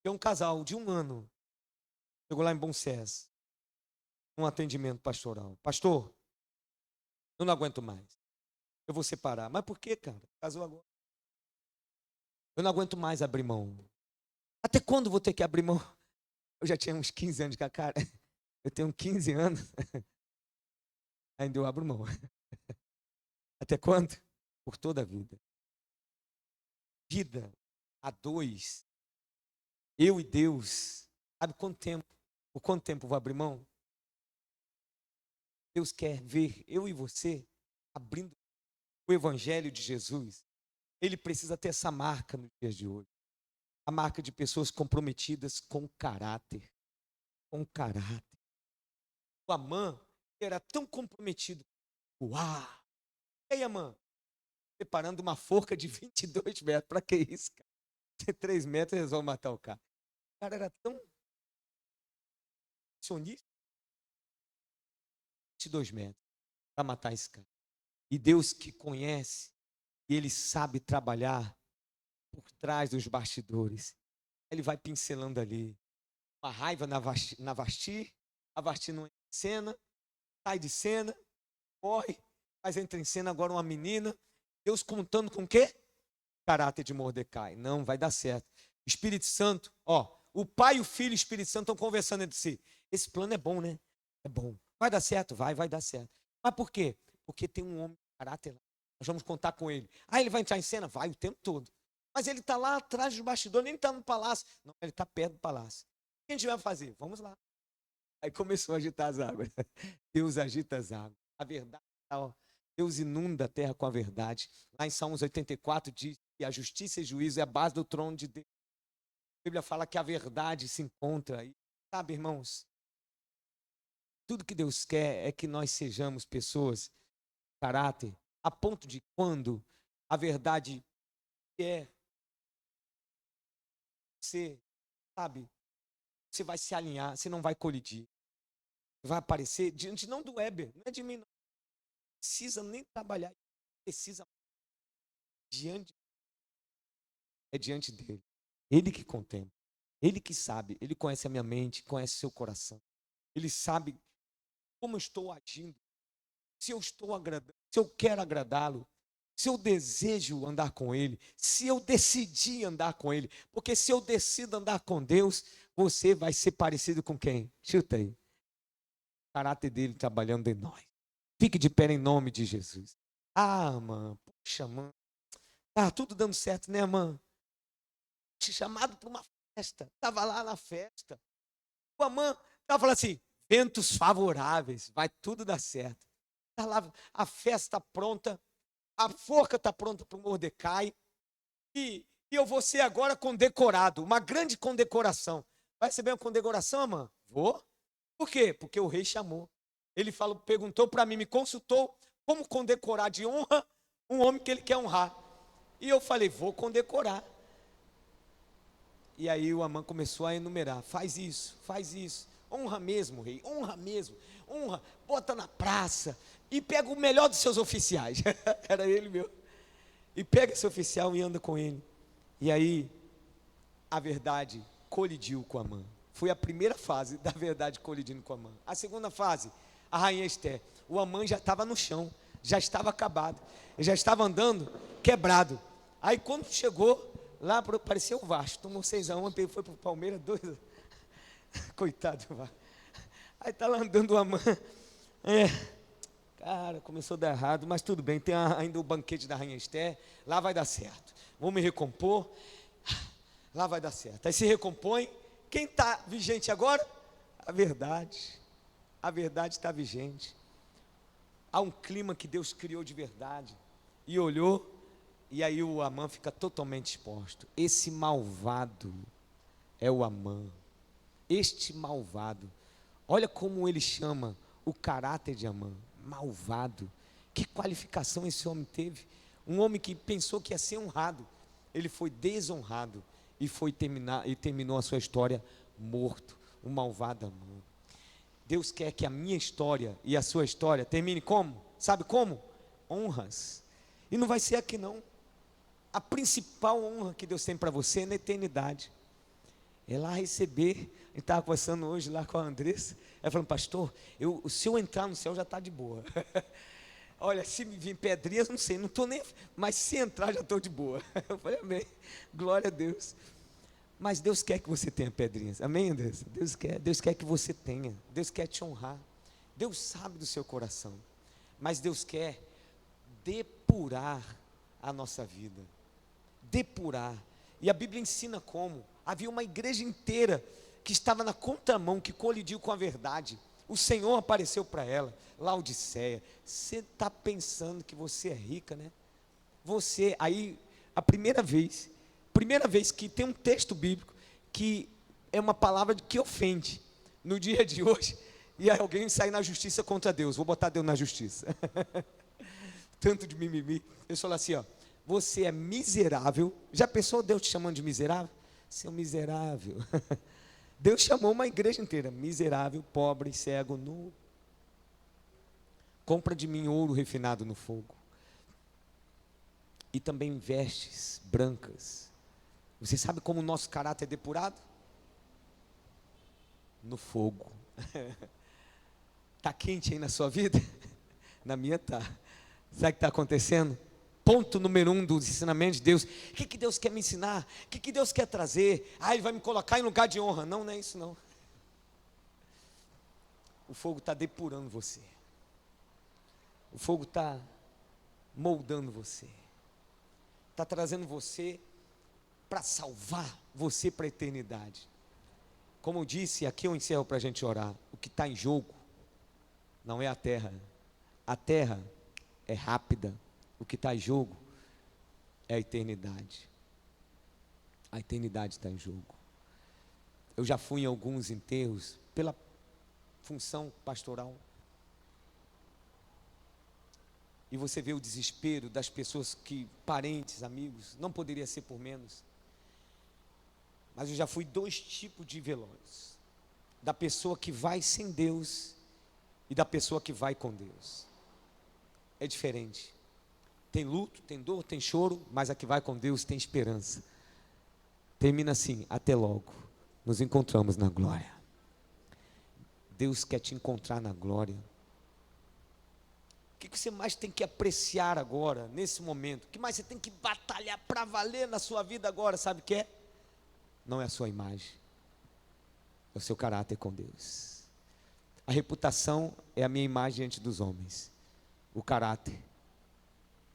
Tem um casal de 1 ano, chegou lá em Bom Sucesso, um atendimento pastoral. Pastor, eu não aguento mais. Eu vou separar. Mas por quê, cara? Casou agora. Eu não aguento mais abrir mão. Até quando vou ter que abrir mão? Eu já tinha uns 15 anos com a cara. Eu tenho 15 anos. Ainda eu abro mão. Até quando? Por toda a vida. Vida a dois. Eu e Deus. Sabe quanto tempo? Por quanto tempo eu vou abrir mão? Deus quer ver eu e você abrindo o Evangelho de Jesus. Ele precisa ter essa marca nos dias de hoje. A marca de pessoas comprometidas com caráter. Com caráter. O Amã era tão comprometido. Uau! E aí, Amã? Preparando uma forca de 22 metros. Para que isso, cara? 3 metros eles vão matar o cara. O cara era tão sionista. 22 metros para matar esse cara. E Deus que conhece, e Ele sabe trabalhar por trás dos bastidores. Ele vai pincelando ali. Uma raiva na Vasti, a Vasti não entra em cena, sai de cena, corre, mas entra em cena agora uma menina. Deus contando com o quê? Caráter de Mordecai. Não, vai dar certo. Espírito Santo, ó, o Pai, o Filho e o Espírito Santo estão conversando entre si. Esse plano é bom, né? É bom. Vai dar certo? Vai dar certo. Mas por quê? Porque tem um homem de caráter lá. Nós vamos contar com ele. Ah, ele vai entrar em cena? Vai o tempo todo. Mas ele está lá atrás dos bastidores, nem está no palácio. Não, ele está perto do palácio. O que a gente vai fazer? Vamos lá. Aí começou a agitar as águas. Deus agita as águas. A verdade está, ó. Deus inunda a terra com a verdade. Lá em Salmos 84 diz que a justiça e juízo é a base do trono de Deus. A Bíblia fala que a verdade se encontra aí. Sabe, irmãos? Tudo que Deus quer é que nós sejamos pessoas de caráter, a ponto de quando a verdade é. Você, sabe, você vai se alinhar, você não vai colidir. Vai aparecer diante não do Weber, não é de mim, não. Precisa nem trabalhar, precisa diante, é diante dele. Ele que contempla, ele que sabe, ele conhece a minha mente, conhece o seu coração. Ele sabe como eu estou agindo, se eu estou agradando, se eu quero agradá-lo, se eu desejo andar com ele, se eu decidi andar com ele. Porque se eu decido andar com Deus, você vai ser parecido com quem? Chuta aí. O caráter dele trabalhando em nós. Fique de pé em nome de Jesus. Ah, mano, puxa, mano. Tá tudo dando certo, né, mano? Chamado para uma festa. Estava lá na festa. O Amã estava falando assim, ventos favoráveis, vai tudo dar certo. Está lá a festa pronta, a forca está pronta para o Mordecai, e eu vou ser agora condecorado, uma grande condecoração. Vai receber uma condecoração, Amã? Vou. Por quê? Porque o rei chamou. Ele falou, perguntou para mim, me consultou como condecorar de honra um homem que ele quer honrar. E eu falei, vou condecorar. E aí o Amã começou a enumerar, faz isso, honra mesmo, rei, honra mesmo, honra, bota na praça, e pega o melhor dos seus oficiais, era ele meu, e pega esse oficial e anda com ele. E aí a verdade colidiu com Amã. Foi a primeira fase da verdade colidindo com Amã. A segunda fase, a rainha Esther, o Amã já estava no chão, já estava acabado, ele já estava andando quebrado. Aí quando chegou lá, parecia o Vasco, tomou 6-1, foi para o Palmeiras, 2. Coitado do Vasco. Aí está lá andando o Amã. Cara, começou a dar errado, mas tudo bem, tem ainda o banquete da rainha Esther, lá vai dar certo. Vou me recompor, lá vai dar certo. Aí se recompõe. Quem está vigente agora? A verdade. A verdade está vigente. Há um clima que Deus criou de verdade. E olhou, e aí o Amã fica totalmente exposto. Esse malvado é o Amã. Este malvado. Olha como ele chama o caráter de Amã. Malvado. Que qualificação esse homem teve. Um homem que pensou que ia ser honrado. Ele foi desonrado e terminou a sua história morto. O malvado Amã. Deus quer que a minha história e a sua história termine como? Sabe como? Honras. E não vai ser aqui não. A principal honra que Deus tem para você é na eternidade. É lá receber. A gente estava conversando hoje lá com a Andressa. Ela falando, pastor, se eu entrar no céu já está de boa. Olha, se me vir pedrinhas, não sei, não estou nem. Mas se entrar, já estou de boa. Eu falei, amém. Glória a Deus. Mas Deus quer que você tenha pedrinhas. Amém, Andressa? Deus quer que você tenha. Deus quer te honrar. Deus sabe do seu coração. Mas Deus quer depurar a nossa vida. Depurar. E a Bíblia ensina como. Havia uma igreja inteira que estava na contramão, que colidiu com a verdade. O Senhor apareceu para ela, Laodiceia. Você está pensando que você é rica, né? Você, aí, a primeira vez que tem um texto bíblico que é uma palavra que ofende no dia de hoje, e alguém sai na justiça contra Deus. Vou botar Deus na justiça. Tanto de mimimi. Eu falo assim, ó. Você é miserável. Já pensou Deus te chamando de miserável? Seu miserável. Deus chamou uma igreja inteira. Miserável, pobre, cego, nu. Compra de mim ouro refinado no fogo. E também vestes brancas. Você sabe como o nosso caráter é depurado? No fogo. Está quente aí na sua vida? Na minha está. Sabe o que está acontecendo? Ponto número 1 dos ensinamentos de Deus. O que Deus quer me ensinar? O que Deus quer trazer? Ele vai me colocar em lugar de honra. Não, não é isso não. O fogo está depurando você. O fogo está moldando você. Está trazendo você para salvar você para a eternidade. Como eu disse, aqui eu encerro para a gente orar. O que está em jogo não é a terra. A terra é rápida. O que está em jogo é a eternidade. A eternidade está em jogo. Eu já fui em alguns enterros pela função pastoral. e você vê o desespero das pessoas que, parentes, amigos, não poderia ser por menos. Mas eu já fui 2 tipos de velórios: da pessoa que vai sem Deus e da pessoa que vai com Deus. É diferente. Tem luto, tem dor, tem choro, mas a que vai com Deus tem esperança. Termina assim: até logo, nos encontramos na glória. Deus quer te encontrar na glória. O que você mais tem que apreciar agora, nesse momento? O que mais você tem que batalhar para valer na sua vida agora? Sabe o que é? Não é a sua imagem, é o seu caráter com Deus. A reputação é a minha imagem diante dos homens. O caráter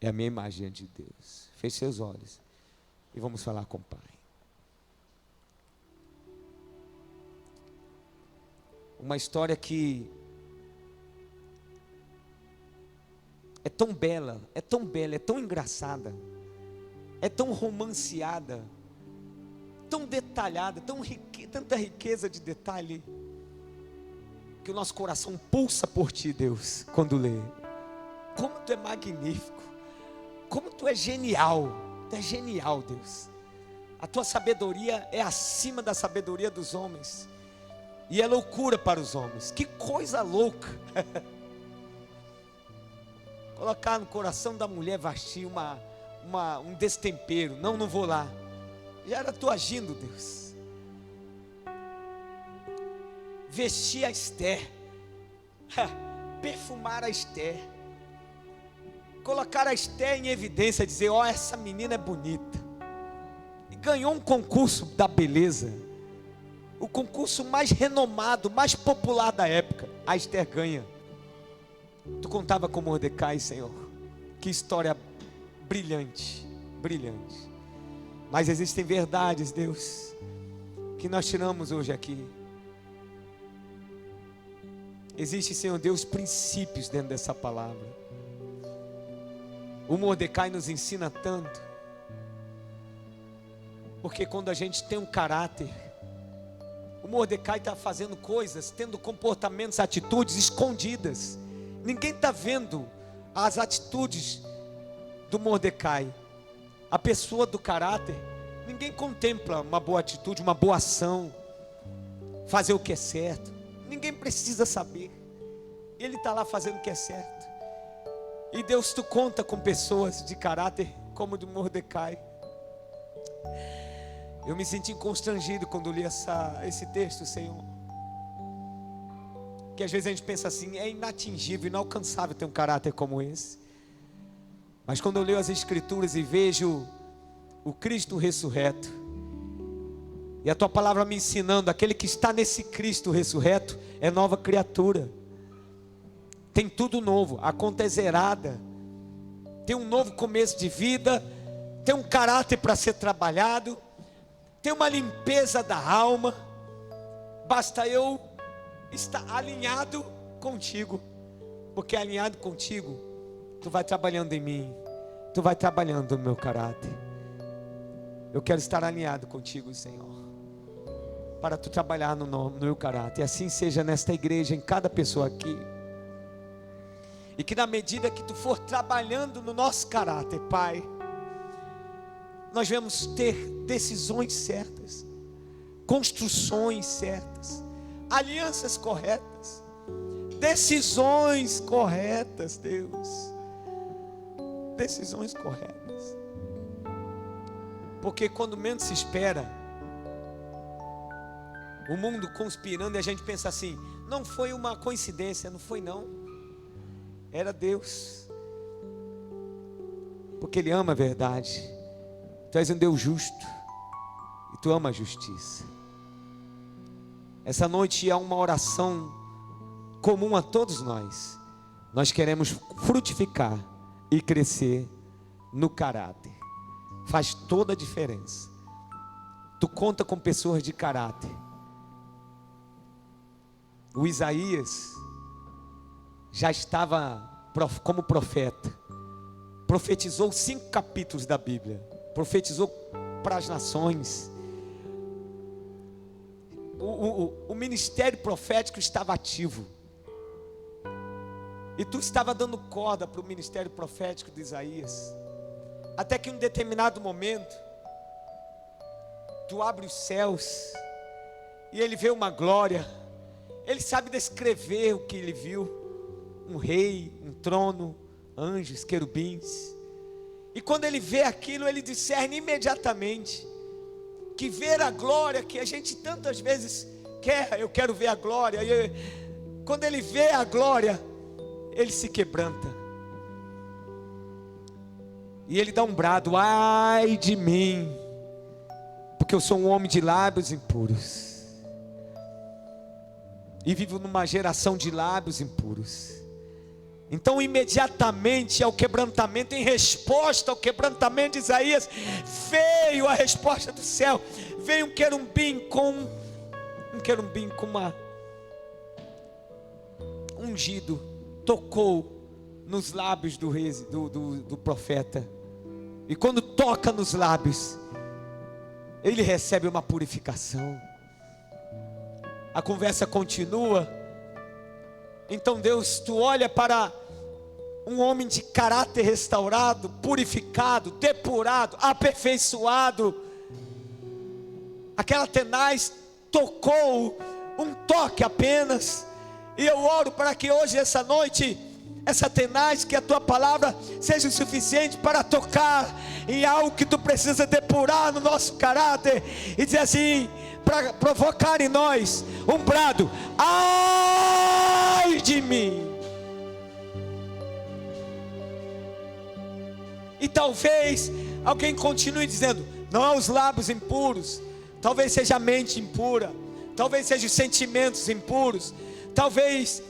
é a minha imagem diante de Deus. Feche seus olhos e vamos falar com o Pai. Uma história que é tão bela, é tão bela, é tão engraçada, é tão romanceada, tão detalhada, tanta riqueza de detalhe, que o nosso coração pulsa por Ti, Deus, quando lê. Como Tu é magnífico, como Tu é genial, Tu é genial, Deus. A Tua sabedoria é acima da sabedoria dos homens, e é loucura para os homens. Que coisa louca! Colocar no coração da mulher Vasti um destempero. Não vou lá. Já era Tu agindo, Deus. Vestir a Esther, perfumar a Esther, colocar a Esther em evidência, dizer: ó, essa menina é bonita. E ganhou um concurso da beleza, o concurso mais renomado, mais popular da época. A Esther ganha. Tu contava com Mordecai, Senhor. Que história brilhante, brilhante. Mas existem verdades, Deus, que nós tiramos hoje aqui. Existe, Senhor Deus, princípios dentro dessa palavra. O Mordecai nos ensina tanto, porque quando a gente tem um caráter, o Mordecai está fazendo coisas, tendo comportamentos, atitudes escondidas. Ninguém está vendo as atitudes do Mordecai. A pessoa do caráter, ninguém contempla uma boa atitude, uma boa ação, fazer o que é certo. Ninguém precisa saber. Ele está lá fazendo o que é certo. E Deus, Tu conta com pessoas de caráter como o de Mordecai. Eu me senti constrangido quando li esse texto, Senhor. Que às vezes a gente pensa assim: é inatingível, inalcançável ter um caráter como esse. Mas quando eu leio as Escrituras e vejo o Cristo ressurreto, e a Tua palavra me ensinando, aquele que está nesse Cristo ressurreto é nova criatura. Tem tudo novo, a conta é zerada. Tem um novo começo de vida, tem um caráter para ser trabalhado, tem uma limpeza da alma. Basta eu estar alinhado contigo, porque alinhado contigo, Tu vai trabalhando em mim, Tu vai trabalhando no meu caráter. Eu quero estar alinhado contigo, Senhor, para Tu trabalhar no meu caráter. E assim seja nesta igreja, em cada pessoa aqui. E que na medida que Tu for trabalhando no nosso caráter, Pai, nós vamos ter decisões certas, construções certas, alianças corretas, decisões corretas, Deus. Decisões corretas. Porque quando menos se espera, o mundo conspirando, e a gente pensa assim: não foi uma coincidência. Não foi, não. Era Deus. Porque Ele ama a verdade. Tu és um Deus justo, e Tu ama a justiça. Essa noite é uma oração comum a todos nós. Nós queremos frutificar e crescer no caráter. Faz toda a diferença. Tu conta com pessoas de caráter. O Isaías já estava como profeta. Profetizou 5 capítulos da Bíblia. Profetizou para as nações. O ministério profético estava ativo. E tu estava dando corda para o ministério profético de Isaías. Até que em um determinado momento, tu abre os céus e ele vê uma glória. Ele sabe descrever o que ele viu: um rei, um trono, anjos, querubins. E quando ele vê aquilo, ele discerne imediatamente que ver a glória que a gente tantas vezes quer, eu quero ver a glória. E quando ele vê a glória, ele se quebranta. E ele dá um brado: ai de mim, porque eu sou um homem de lábios impuros, e vivo numa geração de lábios impuros. Então imediatamente ao quebrantamento, em resposta ao quebrantamento de Isaías, veio a resposta do céu. Veio um querubim com uma ungido, tocou nos lábios do profeta. E quando toca nos lábios, ele recebe uma purificação. A conversa continua. Então Deus, tu olha para um homem de caráter restaurado, purificado, depurado, aperfeiçoado. Aquela tenaz tocou, um toque apenas. E eu oro para que hoje, essa noite, essa tenaz, que a tua palavra seja o suficiente para tocar em algo que tu precisa depurar no nosso caráter, e dizer assim, para provocar em nós um brado: ai de mim. E talvez alguém continue dizendo: não é os lábios impuros, talvez seja a mente impura, talvez sejam os sentimentos impuros, talvez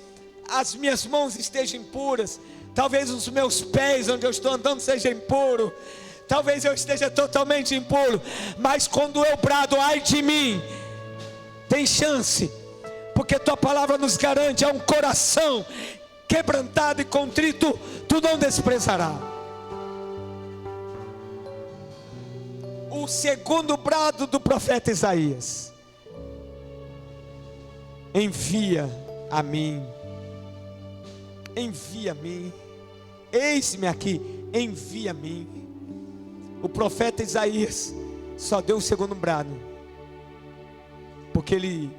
as minhas mãos estejam impuras, talvez os meus pés onde eu estou andando sejam impuros, talvez eu esteja totalmente impuro. Mas quando eu brado ai de mim, tem chance, porque tua palavra nos garante: a um coração quebrantado e contrito tu não desprezarás. O segundo brado do profeta Isaías: envia a mim, envia a mim, eis-me aqui, envia a mim. O profeta Isaías só deu o segundo brado porque ele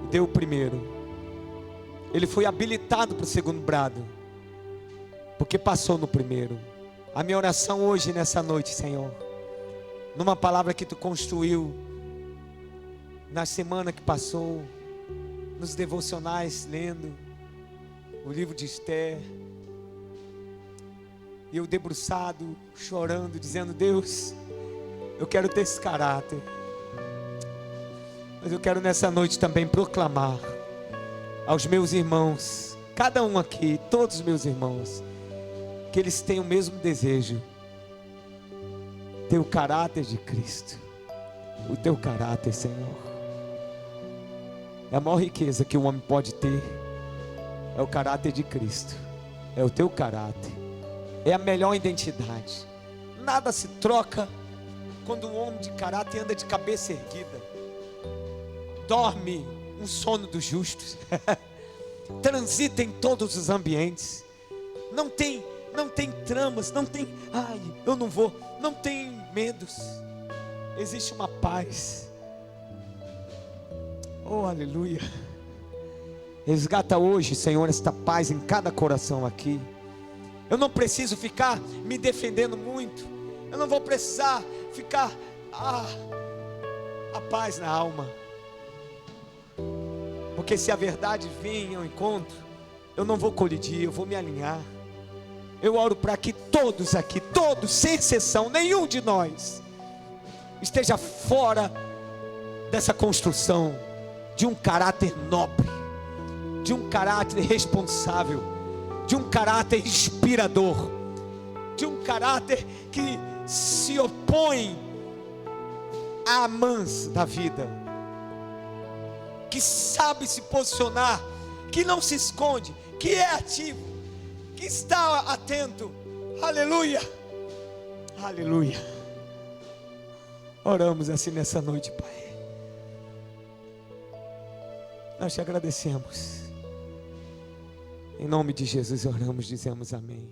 deu o primeiro. Ele foi habilitado para o segundo brado porque passou no primeiro. A minha oração hoje, nessa noite, Senhor, numa palavra que tu construiu na semana que passou, nos devocionais, lendo o livro de Esther, e eu debruçado, chorando, dizendo: Deus, eu quero ter esse caráter. Mas eu quero nessa noite também proclamar aos meus irmãos, cada um aqui, todos os meus irmãos, que eles tenham o mesmo desejo: ter o caráter de Cristo. O teu caráter, Senhor, é a maior riqueza que um homem pode ter. É o caráter de Cristo, é o teu caráter, é a melhor identidade. Nada se troca quando um homem de caráter anda de cabeça erguida, dorme um sono dos justos, transita em todos os ambientes, não tem tramas, não tem, ai, eu não vou, não tem medos, existe uma paz. Oh, aleluia. Resgata hoje, Senhor, esta paz em cada coração aqui. Eu não preciso ficar me defendendo muito, eu não vou precisar ficar a paz na alma, porque se a verdade vir ao encontro, eu não vou colidir, eu vou me alinhar. Eu oro para que todos aqui, todos, sem exceção, nenhum de nós esteja fora dessa construção de um caráter nobre, de um caráter responsável, de um caráter inspirador, de um caráter que se opõe à mansa da vida, que sabe se posicionar, que não se esconde, que é ativo, que está atento. Aleluia, aleluia. Oramos assim nessa noite, Pai. Nós te agradecemos Em nome de Jesus oramos, dizemos amém.